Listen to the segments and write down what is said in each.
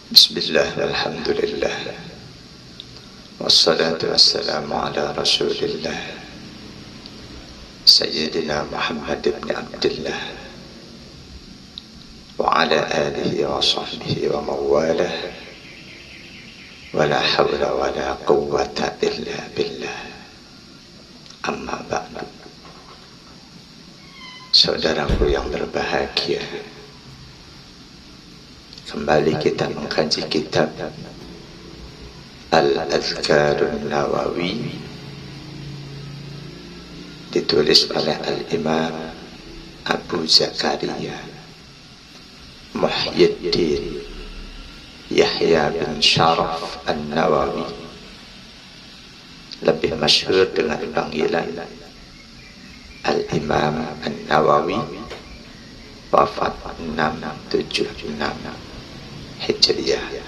Bismillah, alhamdulillah, wassalatu wassalamu ala rasulillah Sayyidina Muhammad ibn Abdullah wa ala alihi wa sahbihi wa mawalah wa la hawla wa la quwwata illa billah. Amma ba'du. Saudaraku yang berbahagia, kembali kita mengkaji kitab Al-Adhkarun Nawawi, ditulis oleh Al-Imam Abu Zakaria Muhyiddin Yahya bin Sharaf An-Nawawi, lebih masyhur dengan panggilan Al-Imam An-Nawawi, wafat 676 Hijriah.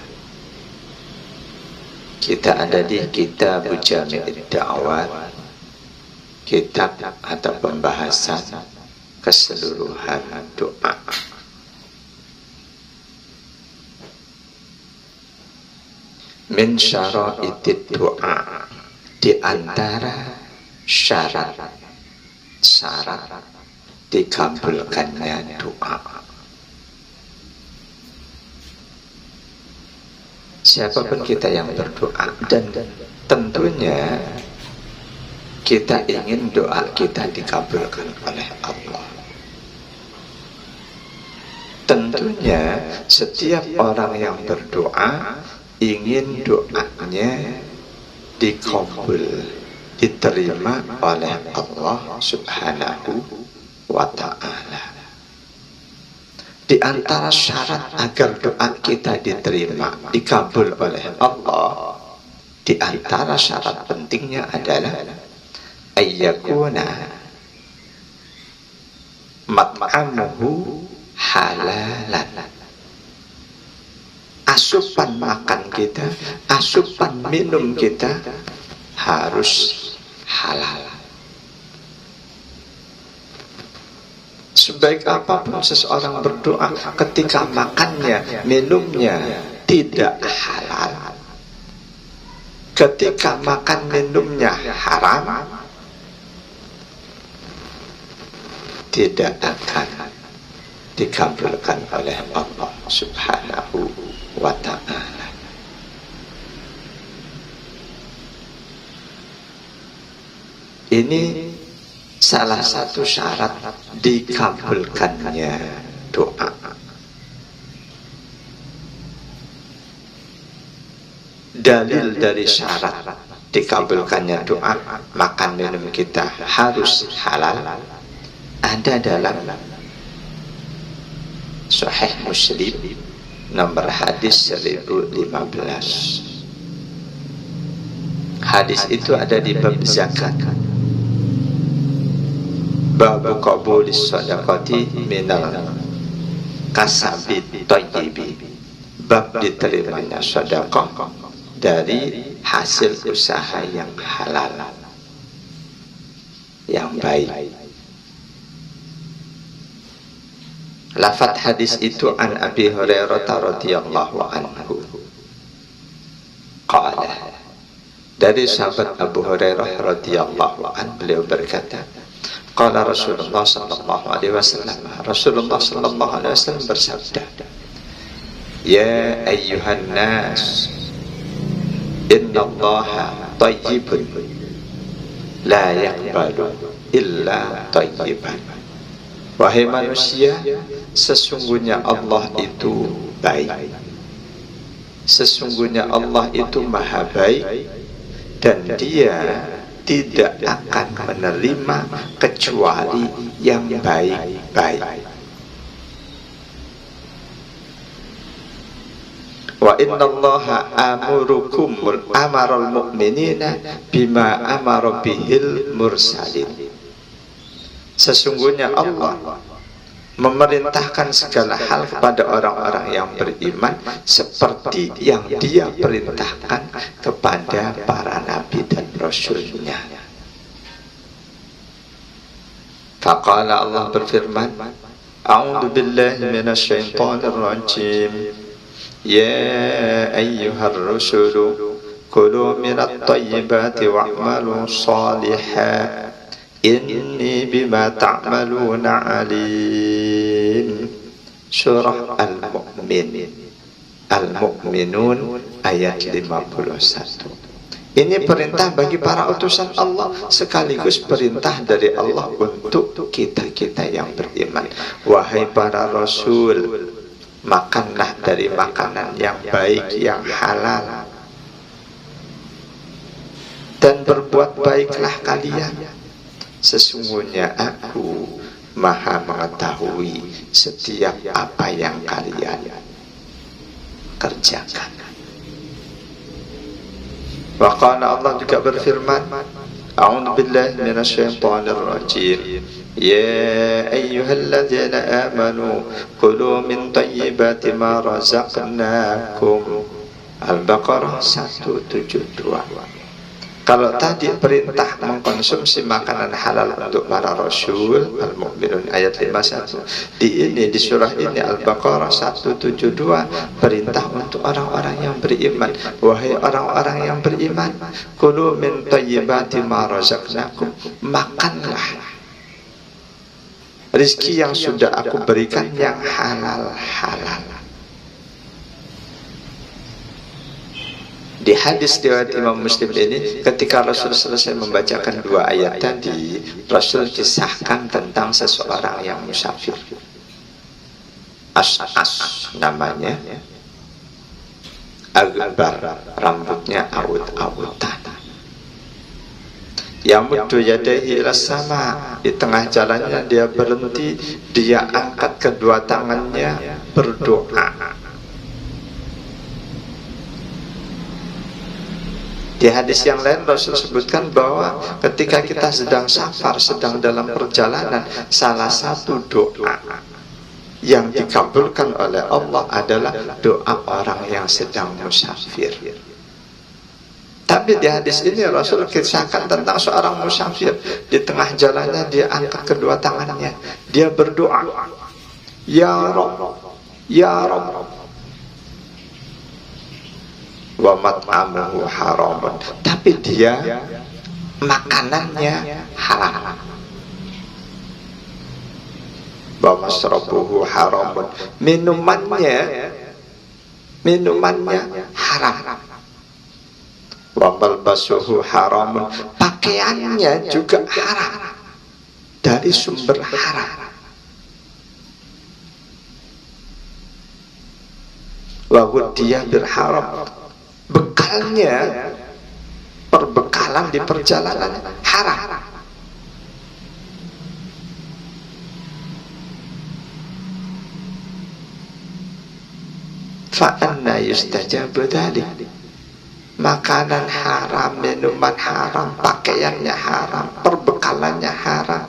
Kita ada di Kitab Jami' Da'wat, kitab atau pembahasan keseluruhan doa. Min syara'itid doa, di antara syarat dikabulkannya doa. Siapapun kita yang berdoa, dan tentunya kita ingin doa kita dikabulkan oleh Allah. Tentunya setiap orang yang berdoa ingin doanya dikabul, diterima oleh Allah Subhanahu wa ta'ala. Di antara syarat agar doa kita diterima, dikabul oleh Allah, di antara syarat pentingnya adalah ayyakuna mat'amuhu halalan. Asupan makan kita, asupan minum kita harus halal. Sebaik apapun seseorang berdoa, ketika makannya, minumnya tidak halal, ketika makan minumnya haram, tidak akan dikabulkan oleh Allah Subhanahu wa ta'ala. Ini salah satu syarat dikabulkannya doa. Dalil dari syarat dikabulkannya doa, makan minum kita harus halal, ada dalam Sahih Muslim nomor hadis 1015. Hadis itu ada di bab zakat, bab qabulis shadaqati minal kasabit thayyibi, bab diterimanya sedekah dari hasil usaha yang halal, yang baik. Lafaz hadis itu an Abi Hurairah radhiyallahu anhu qala, dari sahabat Abu Hurairah radhiyallahu anhu, beliau berkata, qala Rasulullah sallallahu alaihi wasallam, Rasulullah sallallahu alaihi wasallam bersabda, ya ayyuhan nas, innallaha thayyibun la yaqbalu illa thayyiban. Wahai manusia, sesungguhnya Allah itu baik, sesungguhnya Allah itu maha baik, dan Dia tidak akan menerima kecuali yang baik-baik. Wa innallaha amaral mu'minina bima amara bihil mursalin. Sesungguhnya Allah memerintahkan segala hal kepada orang-orang yang beriman seperti yang Dia perintahkan kepada para nabi dan rasulnya. Faqala, Allah berfirman, a'udzu billahi minasyaitonir rajim, Ya ayyuhar rusulu kulu minat tayyibati wa'malu salihan inni bima ta'maluna alim. Surah Al-Mu'minun ayat 51. Ini perintah bagi para utusan Allah, sekaligus perintah dari Allah untuk kita-kita yang beriman. Wahai para rasul, makanlah dari makanan yang baik, yang halal, dan berbuat baiklah kalian. Sesungguhnya aku Maha mengetahui setiap apa yang kalian kerjakan. Waqala Allah juga berfirman, A'udzu billahi minasyaitonir rajim. Ya ayyuhalladzina amanu kulu min thayyibati ma razaqnakum. Al-Baqarah 172. Kalau tadi perintah mengkonsumsi makanan halal untuk para rasul, Al-Mu'minun ayat 51. Di surah ini Al-Baqarah 172, perintah untuk orang-orang yang beriman. Wahai orang-orang yang beriman, kulu min thayyibati ma razaqnakum, makanlah rizki yang sudah aku berikan yang halal-halal. Di hadis riwayat Imam Muslim ini, ketika Rasul selesai membacakan dua ayat tadi, Rasul kisahkan tentang seseorang yang musafir. As namanya, Agbar, rambutnya awut-awutan. Yamuddu yadayhi ila sama, di tengah jalannya dia berhenti, dia angkat kedua tangannya berdoa. Di hadis yang lain Rasul sebutkan bahwa ketika kita sedang safar, sedang dalam perjalanan, salah satu doa yang dikabulkan oleh Allah adalah doa orang yang sedang musafir. Tapi di hadis ini Rasul kisahkan tentang seorang musafir. Di tengah jalannya dia angkat kedua tangannya, dia berdoa, Ya Rabb, Ya Rabb, wa mat'amuhu haramun, tapi dia makanannya haram. Wa masrabuhu haramun, minumannya haram. Wa malbasuhu haramun, pakaiannya juga haram, dari sumber haram. Wa ghudhiya bil haram, bekalnya, perbekalan di perjalanan haram. Fa anna yustajabu dzalik, makanan haram, minuman haram, pakaiannya haram, perbekalannya haram.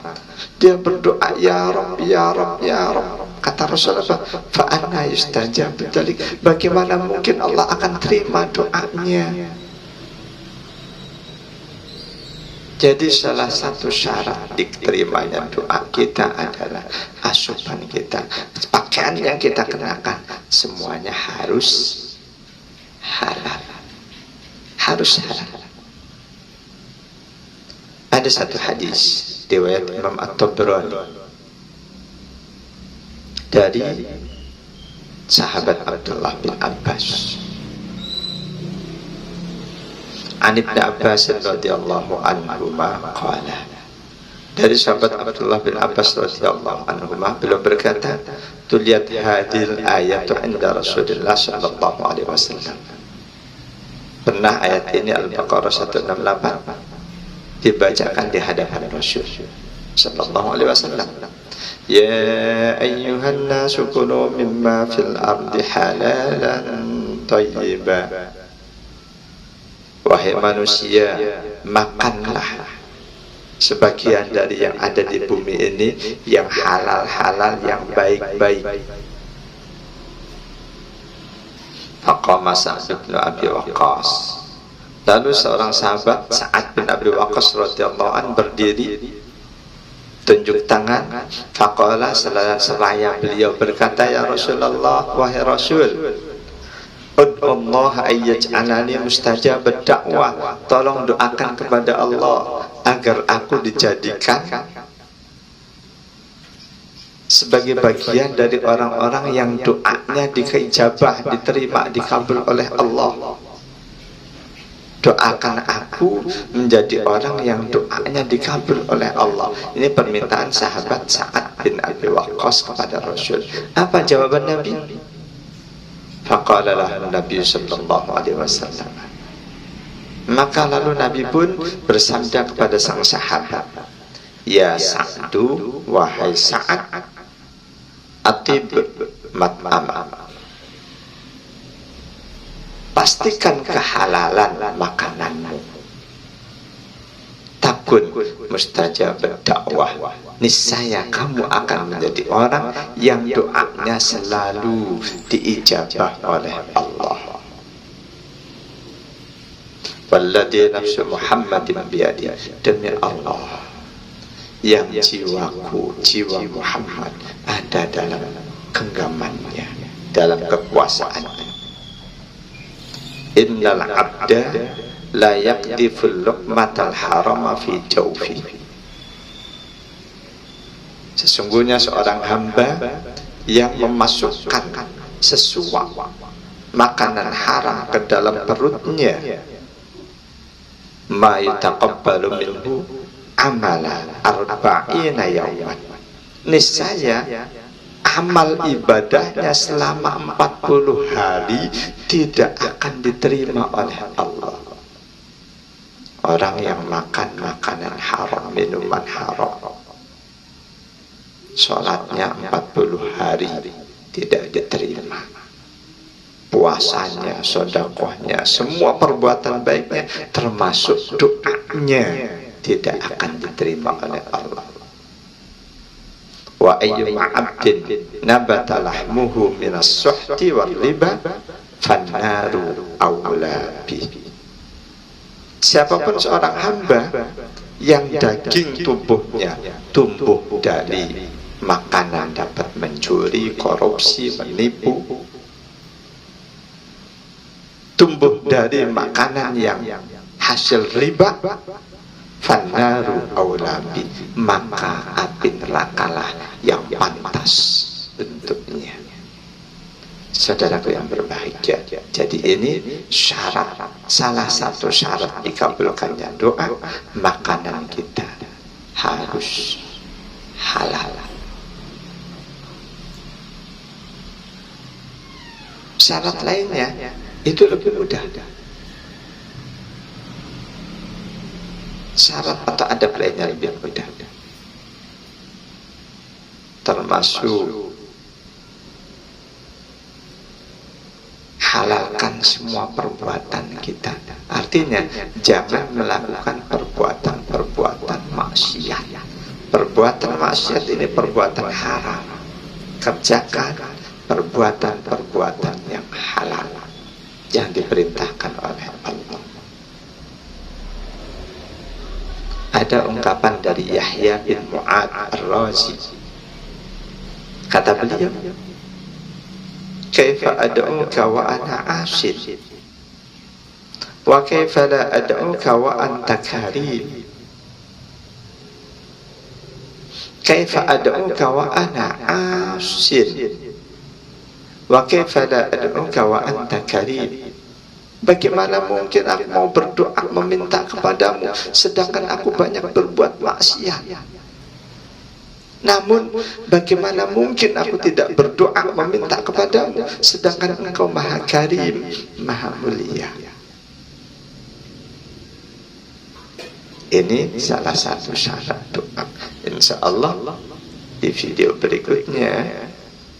Dia berdoa, Ya Rabb, Ya Rabb, Ya Rabb. Kata Rasulullah, fa anna yustajabu dzalik, bagaimana mungkin Allah akan terima doanya? Jadi salah satu syarat diterimanya doa kita adalah asupan kita, pakaian yang kita kenakan semuanya harus halal. Harus halal. Ada satu hadis riwayat Imam At-Tabrani dari sahabat Abdullah bin Abbas. An Ibnu Abbas radhiyallahu anhuma qala, dari sahabat Abdullah bin Abbas radhiyallahu anhuma, beliau berkata, "Tuliyat hadil ayatu 'inda Rasulillah sallallahu alaihi wasallam." Pernah ayat ini Al-Baqarah 168 dibacakan di hadapan Rasul sallallahu alaihi wasallam. Ya ayyuhan nasu kulu mimma fil ardi halalan thayyiban. Wahai manusia, makanlah sebagian dari yang ada di bumi ini yang halal-halal, yang baik-baik. Faqama Sa'd bin Abi Waqqas. Lalu seorang sahabat Sa'ad bin Abi Waqqas radhiyallahu anhu berdiri, tunjuk tangan. Faqala, seraya beliau berkata, Ya Rasulullah, wahai Rasul, Ud'ullaha ayyaj'alani mustajab dakwah. Tolong doakan kepada Allah agar aku dijadikan sebagai bagian dari orang-orang yang doanya diijabah, diterima, dikabul oleh Allah. Doakan aku menjadi orang yang doanya dikabul oleh Allah. Ini permintaan sahabat Sa'ad bin Abi Waqqas kepada Rasul. Apa jawaban Nabi? Faqala lahu Nabi sallallahu alaihi wasallam. Maka lalu Nabi pun bersabda kepada sang sahabat, ya Sa'du, wahai Sa'ad, atib mat'am, pastikan kehalalan makananmu, takun mustajab dakwah, niscaya kamu akan menjadi orang yang doanya selalu diijabah oleh Allah. Walladzi nafsu Muhammadin biyadi, demi Allah yang jiwaku, jiwa Muhammad ada dalam genggamannya, dalam kekuasaannya. Innal abda la yaqdiful luqmatal harama fi jawfi. Sesungguhnya seorang hamba yang memasukkan sesuap makanan haram ke dalam perutnya, ma yataqabbalu minhu amala arba'ina yawman, niscaya amal ibadahnya selama 40 hari tidak akan diterima oleh Allah. Orang yang makan makanan haram, minuman haram, sholatnya 40 hari tidak diterima, puasanya, sedekahnya, semua perbuatan baiknya termasuk doanya tidak akan diterima oleh Allah. Wa ayyuma 'abdin nabata lahmuhu minas suhti wal riba fannaru awla bihi. Siapapun seorang hamba yang daging tubuhnya tumbuh dari makanan dapat mencuri, korupsi, menipu, tumbuh dari makanan yang hasil riba, fannaru awlabi, maka api nerakalah yang pantas untuknya. Saudaraku yang berbahagia, jadi ini syarat, salah satu syarat dikabulkannya doa, makanan kita harus halal. Syarat lainnya itu lebih mudah. Syarat atau adab lainnya lebih mudah, termasuk halalkan semua perbuatan kita. Artinya jangan melakukan perbuatan-perbuatan maksiat. Perbuatan maksiat ini perbuatan haram. Kerjakan perbuatan-perbuatan yang halal yang diperintahkan oleh Allah. Ada ungkapan dari Yahya bin Mu'ad Ar-Razi. Kata beliau, kaifa ad'uka wa ana asid, wa kaifa la ad'uka wa anta karim. Kaifa ad'uka wa ana asid, wa kaifa la ad'uka wa anta karim. Bagaimana mungkin aku mau berdoa meminta kepadamu sedangkan aku banyak berbuat maksiat? Namun bagaimana mungkin aku tidak berdoa meminta kepadamu sedangkan engkau maha karim, maha mulia? Ini salah satu syarat doa. Insya Allah di video berikutnya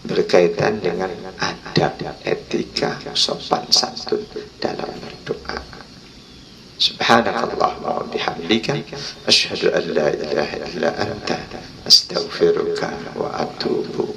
berkaitan dengan adab, etika, sopan santun dalam berdoa. Subhanakallahumma wa bihamdika asyhadu an la ilaha illa anta astaghfiruka wa atubu